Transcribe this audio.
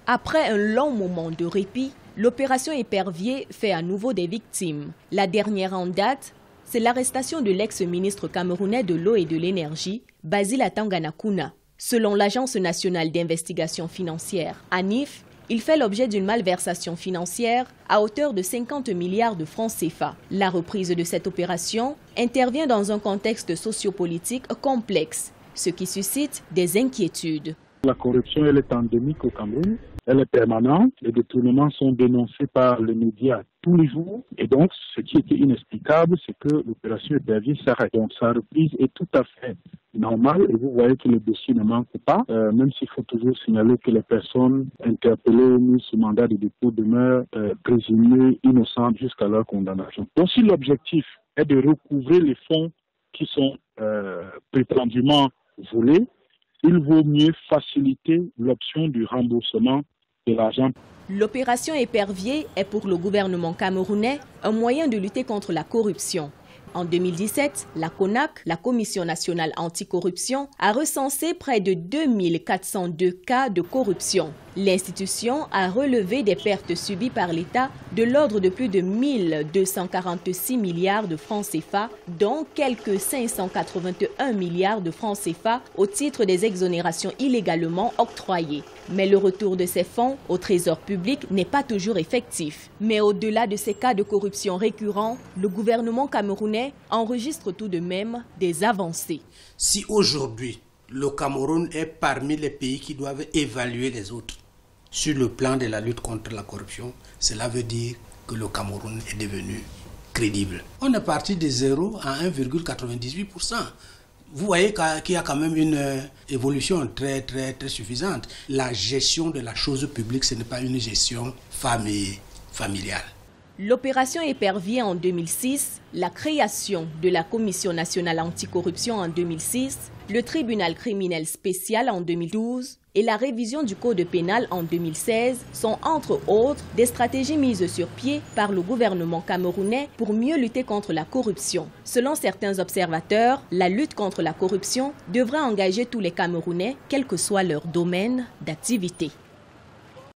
Après un long moment de répit, l'opération Épervier fait à nouveau des victimes. La dernière en date, c'est l'arrestation de l'ex-ministre camerounais de l'eau et de l'énergie, Basile Atangana-Kouna. Selon l'Agence nationale d'investigation financière, ANIF, il fait l'objet d'une malversation financière à hauteur de 50 milliards de francs CFA. La reprise de cette opération intervient dans un contexte sociopolitique complexe, ce qui suscite des inquiétudes. La corruption, elle est endémique au Cameroun, elle est permanente, les détournements sont dénoncés par les médias tous les jours. Et donc, ce qui était inexplicable, c'est que l'opération Épervier s'arrête. Donc, sa reprise est tout à fait normale et vous voyez que le dossier ne manque pas, même s'il faut toujours signaler que les personnes interpellées mises sous mandat de dépôt demeurent présumées innocentes jusqu'à leur condamnation. Donc, si l'objectif est de recouvrer les fonds qui sont prétendument volés, il vaut mieux faciliter l'option du remboursement de l'argent. L'opération Épervier est pour le gouvernement camerounais un moyen de lutter contre la corruption. En 2017, la CONAC, la Commission nationale anticorruption, a recensé près de 2402 cas de corruption. L'institution a relevé des pertes subies par l'État de l'ordre de plus de 1246 milliards de francs CFA, dont quelques 581 milliards de francs CFA au titre des exonérations illégalement octroyées. Mais le retour de ces fonds au trésor public n'est pas toujours effectif. Mais au-delà de ces cas de corruption récurrents, le gouvernement camerounais enregistre tout de même des avancées. Si aujourd'hui, le Cameroun est parmi les pays qui doivent évaluer les autres sur le plan de la lutte contre la corruption, cela veut dire que le Cameroun est devenu crédible. On est parti de 0 à 1,98%. Vous voyez qu'il y a quand même une évolution très suffisante. La gestion de la chose publique, ce n'est pas une gestion familiale. L'opération Épervier en 2006, la création de la Commission nationale anticorruption en 2006, le tribunal criminel spécial en 2012 et la révision du code pénal en 2016 sont entre autres des stratégies mises sur pied par le gouvernement camerounais pour mieux lutter contre la corruption. Selon certains observateurs, la lutte contre la corruption devrait engager tous les Camerounais, quel que soit leur domaine d'activité.